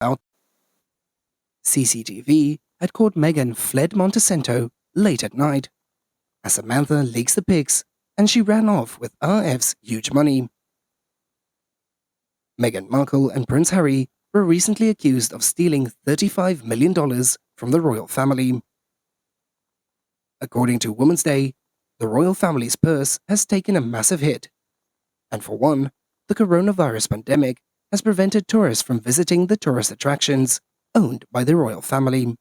out. CCTV had caught Meghan fled Montecito late at night as Samantha leaks the pics and she ran off with RF's huge money. Meghan Markle and Prince Harry were recently accused of stealing $35 million from the royal family. According to Women's Day, the royal family's purse has taken a massive hit. And for one, the coronavirus pandemic has prevented tourists from visiting the tourist attractions owned by the royal family.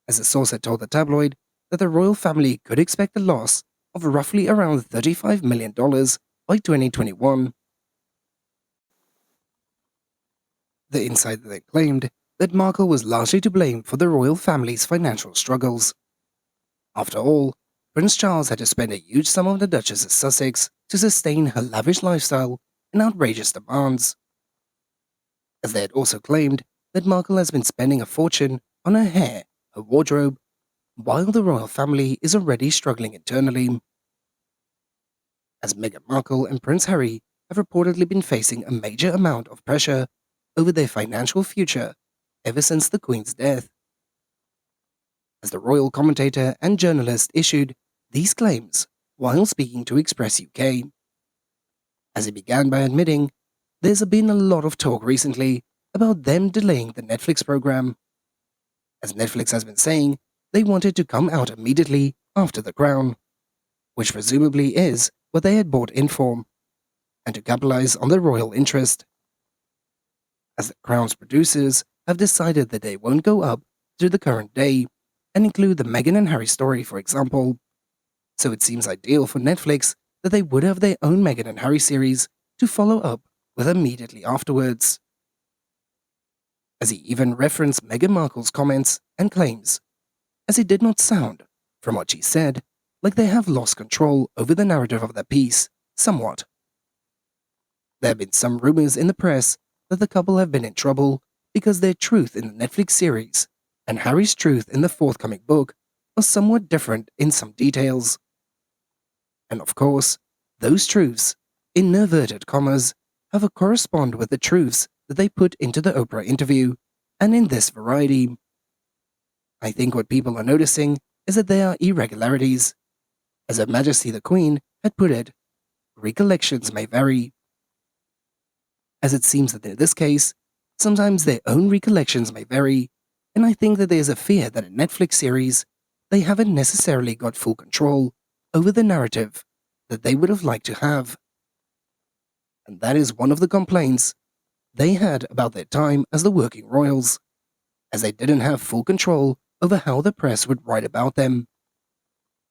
As a source had told the tabloid that the royal family could expect a loss of roughly around $35 million by 2021. The insider then claimed that Markle was largely to blame for the royal family's financial struggles. After all, Prince Charles had to spend a huge sum on the Duchess of Sussex to sustain her lavish lifestyle and outrageous demands. As they had also claimed that Markle has been spending a fortune on her hair, her wardrobe, while the royal family is already struggling internally. As Meghan Markle and Prince Harry have reportedly been facing a major amount of pressure over their financial future ever since the Queen's death. As the royal commentator and journalist issued these claims while speaking to Express UK. As he began by admitting, there's been a lot of talk recently about them delaying the Netflix program. As Netflix has been saying, they wanted to come out immediately after The Crown, which presumably is what they had bought in for, and to capitalize on the royal interest. As the Crown's producers have decided that they won't go up to the current day and include the Meghan and Harry story, for example. So it seems ideal for Netflix that they would have their own Meghan and Harry series to follow up with immediately afterwards. As he even referenced Meghan Markle's comments and claims, as it did not sound, from what she said, like they have lost control over the narrative of their piece, somewhat. There have been some rumors in the press that the couple have been in trouble because their truth in the Netflix series and Harry's truth in the forthcoming book are somewhat different in some details. And of course, those truths, in inverted commas, have a correspond with the truths that they put into the Oprah interview and in this variety. I think what people are noticing is that there are irregularities. As Her Majesty the Queen had put it, recollections may vary. As it seems that in this case, sometimes their own recollections may vary, and I think that there's a fear that in Netflix series, they haven't necessarily got full control over the narrative that they would have liked to have. And that is one of the complaints they had about their time as the working royals, as they didn't have full control over how the press would write about them.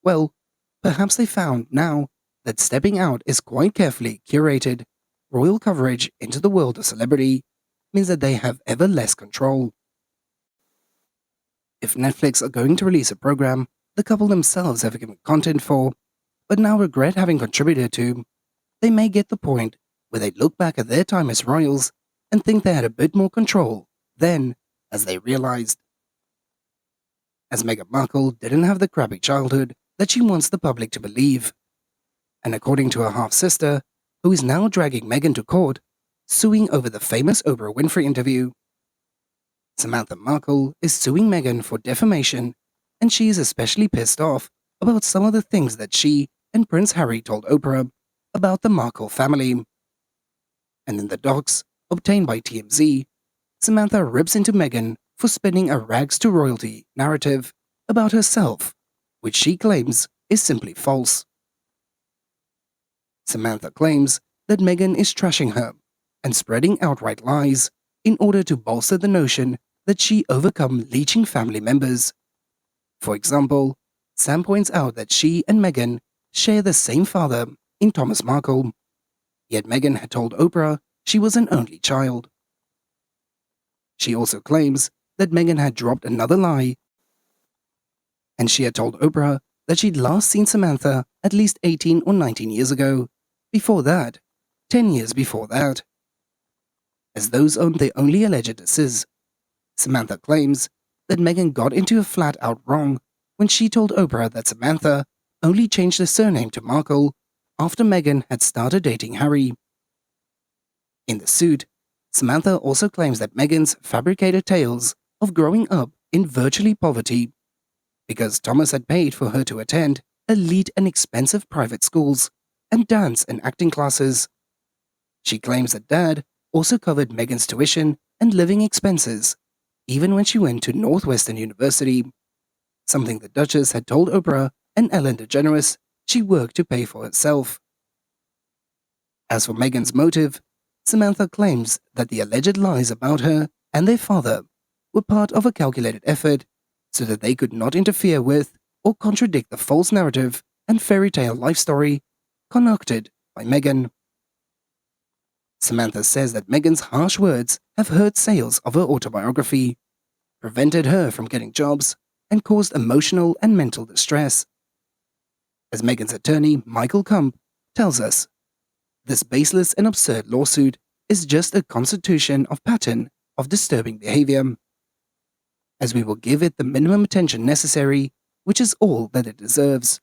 Well, perhaps they found now that stepping out is quite carefully curated royal coverage into the world of celebrity means that they have ever less control. If Netflix are going to release a program the couple themselves have given content for, but now regret having contributed to, they may get the point where they look back at their time as royals and think they had a bit more control then, as they realized. As Meghan Markle didn't have the crappy childhood that she wants the public to believe. And according to her half-sister, who is now dragging Meghan to court, suing over the famous Oprah Winfrey interview, Samantha Markle is suing Meghan for defamation, and she is especially pissed off about some of the things that she and Prince Harry told Oprah about the Markle family. And in the docs, obtained by TMZ, Samantha rips into Meghan for spinning a rags to royalty narrative about herself, which she claims is simply false. Samantha claims that Meghan is trashing her and spreading outright lies in order to bolster the notion that she overcome leeching family members. For example, Sam points out that she and Meghan share the same father in Thomas Markle, yet Meghan had told Oprah she was an only child. She also claims that Meghan had dropped another lie, and she had told Oprah that she'd last seen Samantha at least 18 or 19 years ago, before that, 10 years before that. As those aren't the only alleged disses, Samantha claims that Meghan got into a flat-out wrong when she told Oprah that Samantha only changed the surname to Markle after Meghan had started dating Harry. In the suit, Samantha also claims that Meghan's fabricated tales of growing up in virtually poverty because Thomas had paid for her to attend elite and expensive private schools and dance and acting classes. She claims that Dad also covered Meghan's tuition and living expenses, even when she went to Northwestern University, something the Duchess had told Oprah and Ellen DeGeneres she worked to pay for herself. As for Meghan's motive, Samantha claims that the alleged lies about her and their father were part of a calculated effort so that they could not interfere with or contradict the false narrative and fairy tale life story concocted by Meghan. Samantha says that Meghan's harsh words have hurt sales of her autobiography, prevented her from getting jobs, and caused emotional and mental distress. As Meghan's attorney, Michael Kump, tells us, this baseless and absurd lawsuit is just a constitution of pattern of disturbing behavior, as we will give it the minimum attention necessary, which is all that it deserves.